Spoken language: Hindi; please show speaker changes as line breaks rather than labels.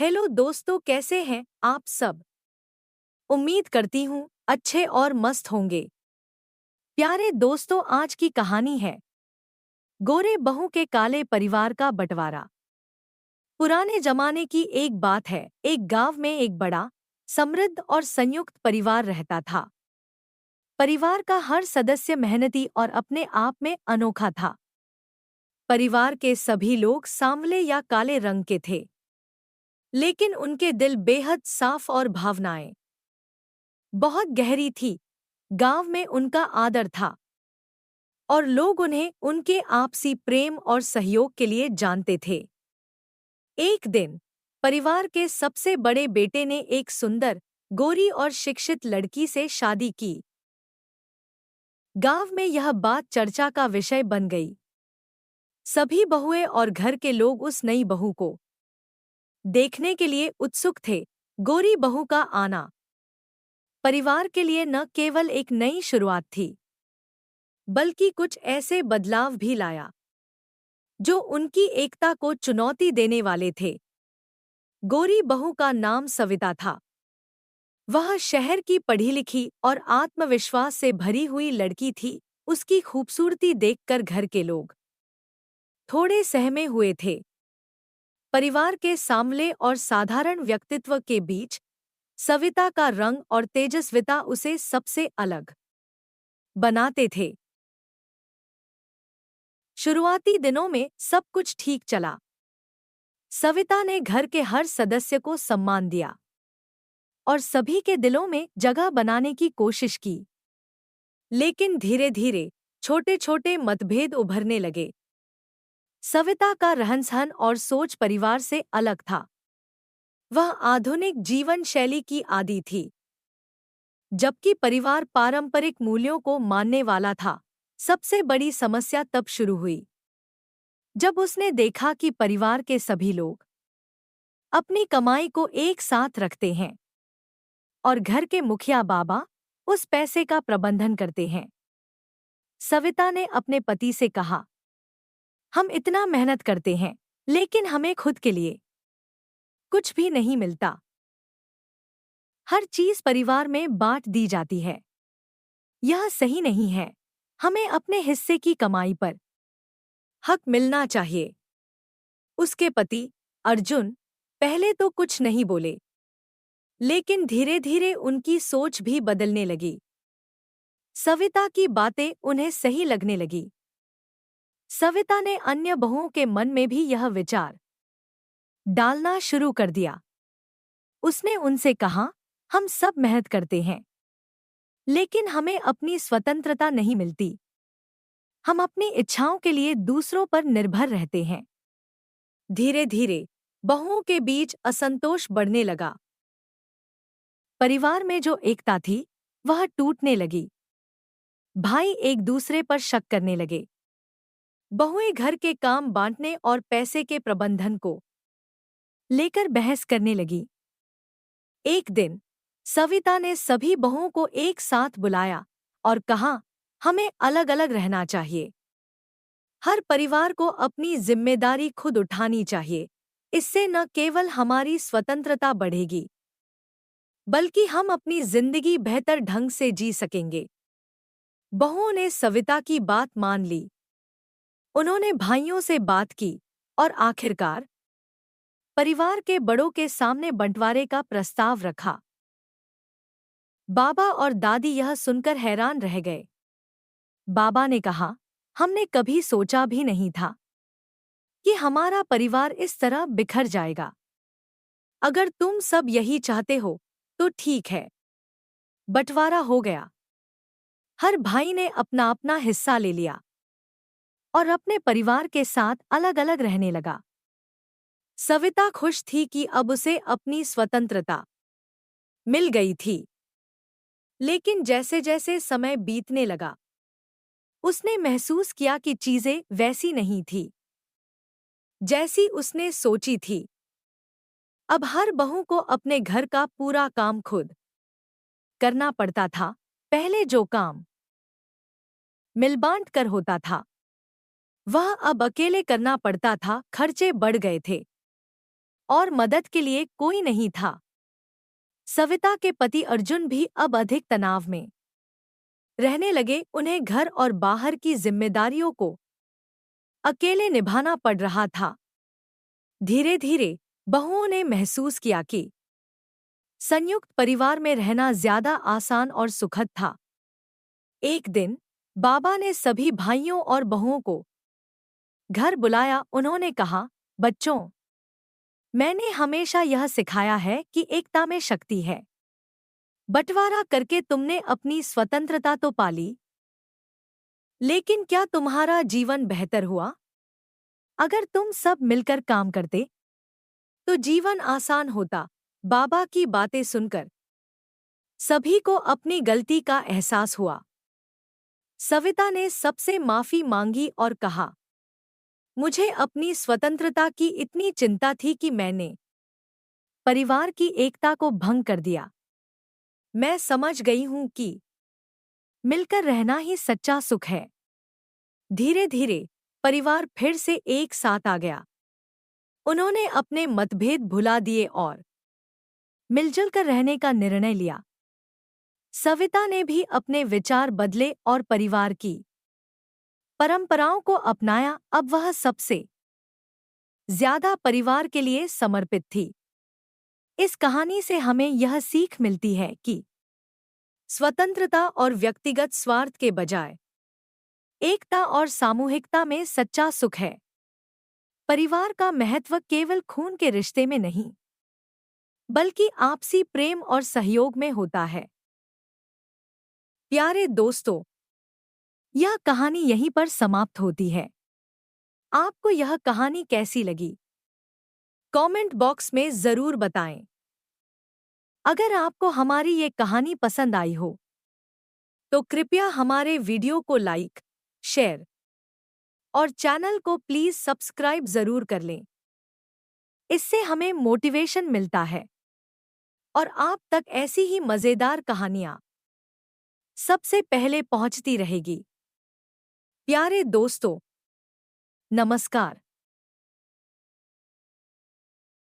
हेलो दोस्तों, कैसे हैं आप सब। उम्मीद करती हूँ अच्छे और मस्त होंगे। प्यारे दोस्तों, आज की कहानी है गोरे बहू के काले परिवार का बंटवारा। पुराने जमाने की एक बात है, एक गांव में एक बड़ा समृद्ध और संयुक्त परिवार रहता था। परिवार का हर सदस्य मेहनती और अपने आप में अनोखा था। परिवार के सभी लोग सांवले या काले रंग के थे, लेकिन उनके दिल बेहद साफ और भावनाएं बहुत गहरी थी। गांव में उनका आदर था और लोग उन्हें उनके आपसी प्रेम और सहयोग के लिए जानते थे। एक दिन परिवार के सबसे बड़े बेटे ने एक सुंदर, गोरी और शिक्षित लड़की से शादी की। गांव में यह बात चर्चा का विषय बन गई। सभी बहुएं और घर के लोग उस नई बहू को देखने के लिए उत्सुक थे। गोरी बहू का आना परिवार के लिए न केवल एक नई शुरुआत थी, बल्कि कुछ ऐसे बदलाव भी लाया जो उनकी एकता को चुनौती देने वाले थे। गोरी बहू का नाम सविता था। वह शहर की पढ़ी लिखी और आत्मविश्वास से भरी हुई लड़की थी। उसकी खूबसूरती देखकर घर के लोग थोड़े सहमे हुए थे। परिवार के सांवले और साधारण व्यक्तित्व के बीच सविता का रंग और तेजस्विता उसे सबसे अलग बनाते थे। शुरुआती दिनों में सब कुछ ठीक चला। सविता ने घर के हर सदस्य को सम्मान दिया और सभी के दिलों में जगह बनाने की कोशिश की। लेकिन धीरे धीरे छोटे छोटे मतभेद उभरने लगे। सविता का रहन-सहन और सोच परिवार से अलग था। वह आधुनिक जीवन शैली की आदी थी, जबकि परिवार पारंपरिक मूल्यों को मानने वाला था। सबसे बड़ी समस्या तब शुरू हुई जब उसने देखा कि परिवार के सभी लोग अपनी कमाई को एक साथ रखते हैं और घर के मुखिया बाबा उस पैसे का प्रबंधन करते हैं। सविता ने अपने पति से कहा, हम इतना मेहनत करते हैं, लेकिन हमें खुद के लिए कुछ भी नहीं मिलता। हर चीज परिवार में बांट दी जाती है। यह सही नहीं है। हमें अपने हिस्से की कमाई पर हक मिलना चाहिए। उसके पति अर्जुन पहले तो कुछ नहीं बोले, लेकिन धीरे धीरे उनकी सोच भी बदलने लगी। सविता की बातें उन्हें सही लगने लगी। सविता ने अन्य बहुओं के मन में भी यह विचार डालना शुरू कर दिया। उसने उनसे कहा, हम सब मेहनत करते हैं, लेकिन हमें अपनी स्वतंत्रता नहीं मिलती। हम अपनी इच्छाओं के लिए दूसरों पर निर्भर रहते हैं। धीरे धीरे बहुओं के बीच असंतोष बढ़ने लगा। परिवार में जो एकता थी, वह टूटने लगी। भाई एक दूसरे पर शक करने लगे। बहुएं घर के काम बांटने और पैसे के प्रबंधन को लेकर बहस करने लगी। एक दिन सविता ने सभी बहुओं को एक साथ बुलाया और कहा, हमें अलग अलग रहना चाहिए। हर परिवार को अपनी जिम्मेदारी खुद उठानी चाहिए। इससे न केवल हमारी स्वतंत्रता बढ़ेगी, बल्कि हम अपनी जिंदगी बेहतर ढंग से जी सकेंगे। बहुओं ने सविता की बात मान ली। उन्होंने भाइयों से बात की और आखिरकार परिवार के बड़ों के सामने बंटवारे का प्रस्ताव रखा। बाबा और दादी यह सुनकर हैरान रह गए। बाबा ने कहा, हमने कभी सोचा भी नहीं था कि हमारा परिवार इस तरह बिखर जाएगा। अगर तुम सब यही चाहते हो तो ठीक है। बंटवारा हो गया। हर भाई ने अपना अपना हिस्सा ले लिया और अपने परिवार के साथ अलग अलग रहने लगा। सविता खुश थी कि अब उसे अपनी स्वतंत्रता मिल गई थी। लेकिन जैसे जैसे समय बीतने लगा, उसने महसूस किया कि चीजें वैसी नहीं थी जैसी उसने सोची थी। अब हर बहू को अपने घर का पूरा काम खुद करना पड़ता था। पहले जो काम मिलबांट कर होता था, वह अब अकेले करना पड़ता था। खर्चे बढ़ गए थे और मदद के लिए कोई नहीं था। सविता के पति अर्जुन भी अब अधिक तनाव में रहने लगे। उन्हें घर और बाहर की जिम्मेदारियों को अकेले निभाना पड़ रहा था। धीरे धीरे बहुओं ने महसूस किया कि संयुक्त परिवार में रहना ज्यादा आसान और सुखद था। एक दिन बाबा ने सभी भाइयों और बहुओं को घर बुलाया। उन्होंने कहा, बच्चों, मैंने हमेशा यह सिखाया है कि एकता में शक्ति है। बंटवारा करके तुमने अपनी स्वतंत्रता तो पाली, लेकिन क्या तुम्हारा जीवन बेहतर हुआ? अगर तुम सब मिलकर काम करते तो जीवन आसान होता। बाबा की बातें सुनकर सभी को अपनी गलती का एहसास हुआ। सविता ने सबसे माफी मांगी और कहा, मुझे अपनी स्वतंत्रता की इतनी चिंता थी कि मैंने परिवार की एकता को भंग कर दिया। मैं समझ गई हूं कि मिलकर रहना ही सच्चा सुख है। धीरे धीरे परिवार फिर से एक साथ आ गया। उन्होंने अपने मतभेद भुला दिए और मिलजुल कर रहने का निर्णय लिया। सविता ने भी अपने विचार बदले और परिवार की परंपराओं को अपनाया। अब वह सबसे ज्यादा परिवार के लिए समर्पित थी। इस कहानी से हमें यह सीख मिलती है कि स्वतंत्रता और व्यक्तिगत स्वार्थ के बजाय एकता और सामूहिकता में सच्चा सुख है। परिवार का महत्व केवल खून के रिश्ते में नहीं, बल्कि आपसी प्रेम और सहयोग में होता है। प्यारे दोस्तों, यह कहानी यहीं पर समाप्त होती है। आपको यह कहानी कैसी लगी? कमेंट बॉक्स में जरूर बताएं। अगर आपको हमारी ये कहानी पसंद आई हो तो कृपया हमारे वीडियो को लाइक, शेयर और चैनल को प्लीज सब्सक्राइब जरूर कर लें। इससे हमें मोटिवेशन मिलता है और आप तक ऐसी ही मजेदार कहानियां सबसे पहले पहुंचती रहेगी। प्यारे दोस्तों, नमस्कार।